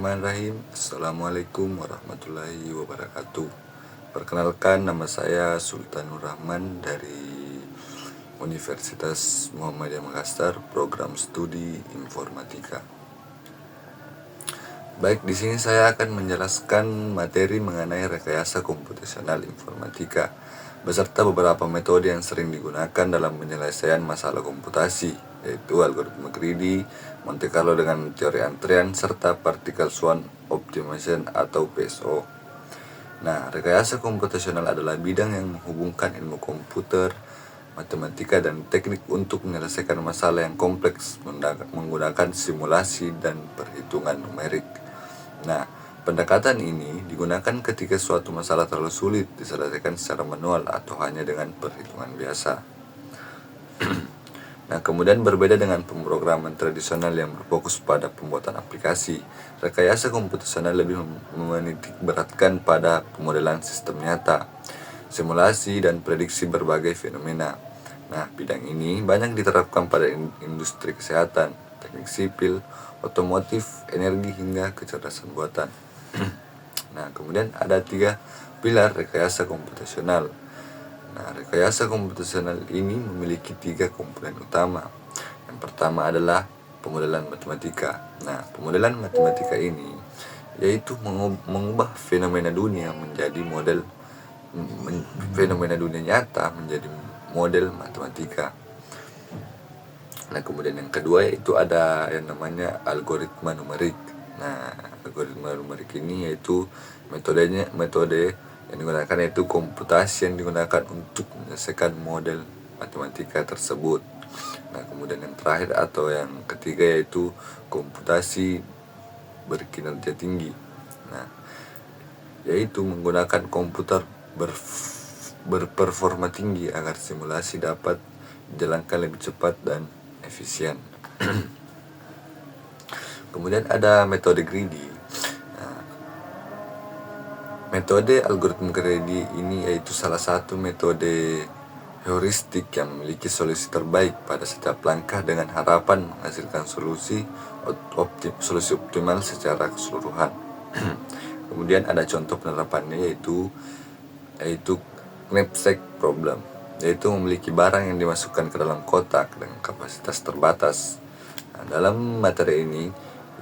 Bismillahirrahmanirrahim. Assalamualaikum warahmatullahi wabarakatuh. Perkenalkan, nama saya Sultanur Rahman dari Universitas Muhammadiyah Makassar, program studi informatika. Baik, di sini saya akan menjelaskan materi mengenai rekayasa komputasional informatika beserta beberapa metode yang sering digunakan dalam penyelesaian masalah komputasi, yaitu algoritma greedy, Monte Carlo dengan teori antrian, serta particle swarm optimization atau PSO. Nah, rekayasa komputasional adalah bidang yang menghubungkan ilmu komputer, matematika, dan teknik untuk menyelesaikan masalah yang kompleks menggunakan simulasi dan perhitungan numerik. Nah, pendekatan ini digunakan ketika suatu masalah terlalu sulit diselesaikan secara manual atau hanya dengan perhitungan biasa. Nah, kemudian berbeda dengan pemrograman tradisional yang berfokus pada pembuatan aplikasi, rekayasa komputasional lebih menitik beratkan pada pemodelan sistem nyata, simulasi, dan prediksi berbagai fenomena. Nah, bidang ini banyak diterapkan pada industri kesehatan, teknik sipil, otomotif, energi, hingga kecerdasan buatan. Nah, kemudian ada 3 pilar rekayasa komputasional. Nah, rekayasa komputasional ini memiliki 3 komponen utama. Yang pertama adalah pemodelan matematika. Nah, pemodelan matematika ini yaitu mengubah fenomena dunia menjadi model fenomena dunia nyata menjadi model matematika. Nah, kemudian yang kedua yaitu ada yang namanya algoritma numerik. Nah, algoritma numerik ini yaitu metode yang digunakan yaitu komputasi yang digunakan untuk menyelesaikan model matematika tersebut. Nah, kemudian yang terakhir atau yang ketiga yaitu komputasi berkinerja tinggi. Nah, yaitu menggunakan komputer berperforma tinggi agar simulasi dapat dijalankan lebih cepat dan efisien. Kemudian ada metode greedy. Metode algoritma greedy ini yaitu salah satu metode heuristik yang memiliki solusi terbaik pada setiap langkah dengan harapan menghasilkan solusi optimal secara keseluruhan. Kemudian ada contoh penerapannya yaitu knapsack problem, yaitu memiliki barang yang dimasukkan ke dalam kotak dengan kapasitas terbatas. Nah, dalam materi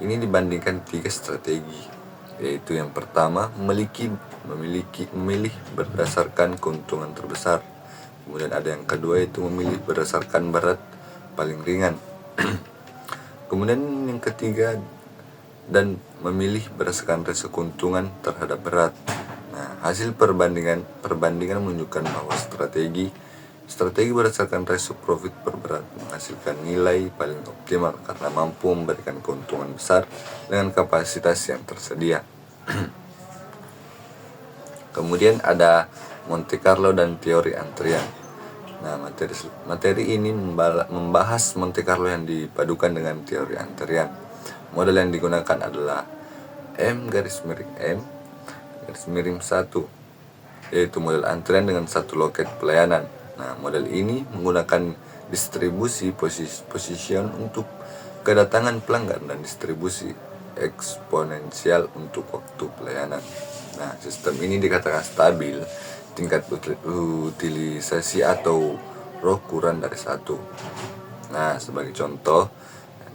ini dibandingkan 3 strategi, yaitu yang pertama memilih berdasarkan keuntungan terbesar. Kemudian ada yang kedua yaitu memilih berdasarkan berat paling ringan. Kemudian yang ketiga dan memilih berdasarkan resiko keuntungan terhadap berat. Nah, hasil perbandingan menunjukkan bahwa strategi berdasarkan resiko profit per berat menghasilkan nilai paling optimal karena mampu memberikan keuntungan besar dengan kapasitas yang tersedia. Kemudian ada Monte Carlo dan teori antrian. Nah, materi ini membahas Monte Carlo yang dipadukan dengan teori antrian. Model yang digunakan adalah M-1, yaitu model antrian dengan satu loket pelayanan. Nah, model ini menggunakan distribusi position untuk kedatangan pelanggan dan distribusi eksponensial untuk waktu pelayanan. Nah, sistem ini dikatakan stabil, tingkat utilisasi atau ROH kurang dari 1. Nah, sebagai contoh,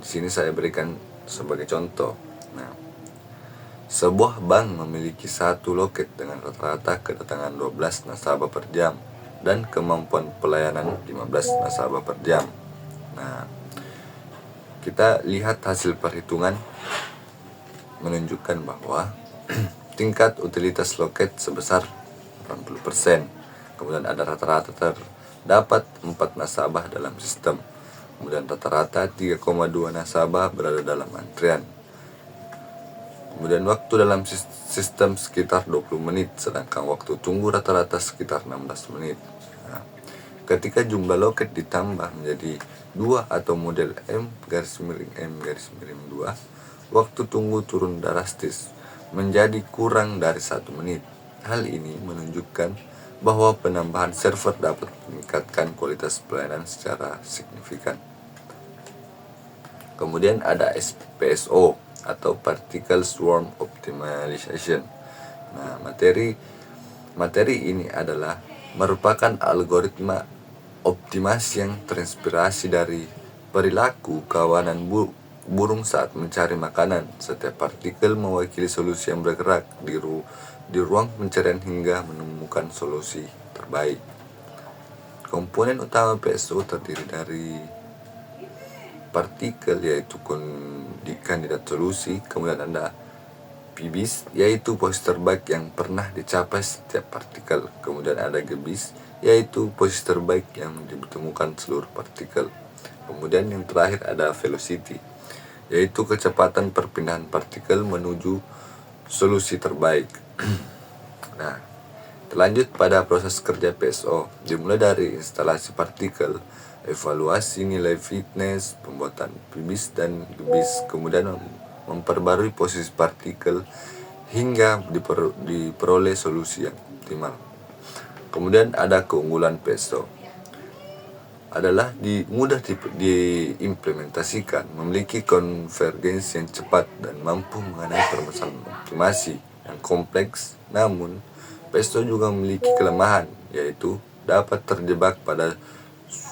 di sini saya berikan sebagai contoh. Nah, sebuah bank memiliki 1 loket dengan rata-rata kedatangan 12 nasabah per jam dan kemampuan pelayanan 15 nasabah per jam. Nah, kita lihat hasil perhitungan menunjukkan bahwa tingkat utilitas loket sebesar 80%. Kemudian ada rata-rata terdapat 4 nasabah dalam sistem. Kemudian rata-rata 3,2 nasabah berada dalam antrian. Kemudian waktu dalam sistem sekitar 20 menit, sedangkan waktu tunggu rata-rata sekitar 16 menit. Nah, ketika jumlah loket ditambah menjadi 2 atau model M-M-2, waktu tunggu turun drastis menjadi kurang dari 1 menit. Hal ini menunjukkan bahwa penambahan server dapat meningkatkan kualitas pelayanan secara signifikan. Kemudian ada PSO atau particle swarm optimization. Nah, materi ini adalah merupakan algoritma optimasi yang terinspirasi dari perilaku kawanan burung saat mencari makanan. Setiap partikel mewakili solusi yang bergerak di ruang pencarian hingga menemukan solusi terbaik. Komponen utama PSO terdiri dari partikel, yaitu kandidat solusi, kemudian ada PBIS, yaitu posisi terbaik yang pernah dicapai setiap partikel, kemudian ada GBIS, yaitu posisi terbaik yang ditemukan seluruh partikel, kemudian yang terakhir ada velocity, yaitu kecepatan perpindahan partikel menuju solusi terbaik. Nah, lanjut pada proses kerja PSO, dimulai dari instalasi partikel, evaluasi nilai fitness, pembuatan PBIS dan GBIS, kemudian memperbarui posisi partikel hingga diperoleh solusi yang optimal. Kemudian ada keunggulan PSO adalah mudah diimplementasikan, memiliki konvergensi yang cepat dan mampu mengenai permasalahan optimasi yang kompleks. Namun PSO juga memiliki kelemahan, yaitu dapat terjebak pada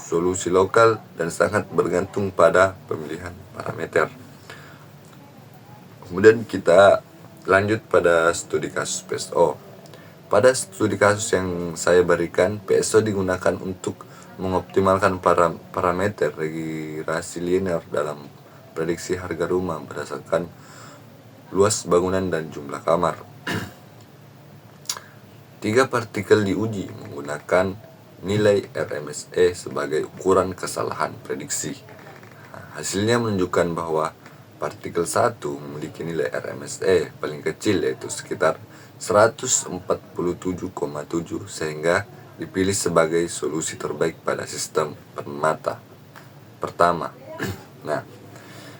solusi lokal dan sangat bergantung pada pemilihan parameter. Kemudian kita lanjut pada studi kasus PSO. Pada studi kasus yang saya berikan, PSO digunakan untuk mengoptimalkan parameter regenerasi linear dalam prediksi harga rumah berdasarkan luas bangunan dan jumlah kamar. 3 partikel diuji menggunakan nilai RMSE sebagai ukuran kesalahan prediksi. Hasilnya menunjukkan bahwa partikel 1 memiliki nilai RMSE paling kecil, yaitu sekitar 147,7, sehingga dipilih sebagai solusi terbaik pada sistem pertama. Nah,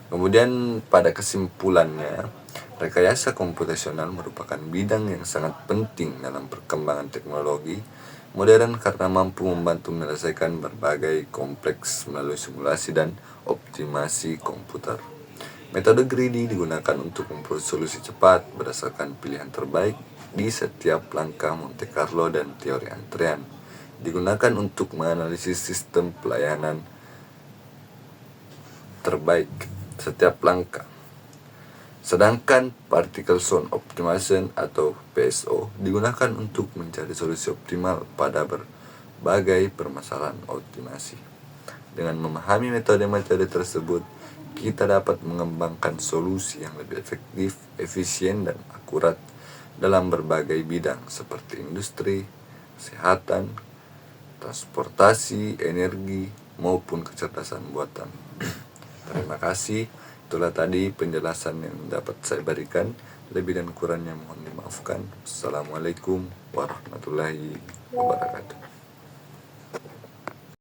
kemudian pada kesimpulannya, rekayasa komputasional merupakan bidang yang sangat penting dalam perkembangan teknologi modern karena mampu membantu menyelesaikan berbagai kompleks melalui simulasi dan optimasi komputer. Metode greedy digunakan untuk memperoleh solusi cepat berdasarkan pilihan terbaik di setiap langkah Monte Carlo, dan teori antrean digunakan untuk menganalisis sistem pelayanan terbaik setiap langkah. Sedangkan particle swarm optimization atau PSO digunakan untuk mencari solusi optimal pada berbagai permasalahan optimasi. Dengan memahami metode-metode tersebut, kita dapat mengembangkan solusi yang lebih efektif, efisien, dan akurat dalam berbagai bidang seperti industri, kesehatan, transportasi, energi, maupun kecerdasan buatan. Terima kasih. Itulah tadi penjelasan yang dapat saya berikan. Lebih dan kurangnya mohon dimaafkan. Assalamualaikum warahmatullahi wabarakatuh.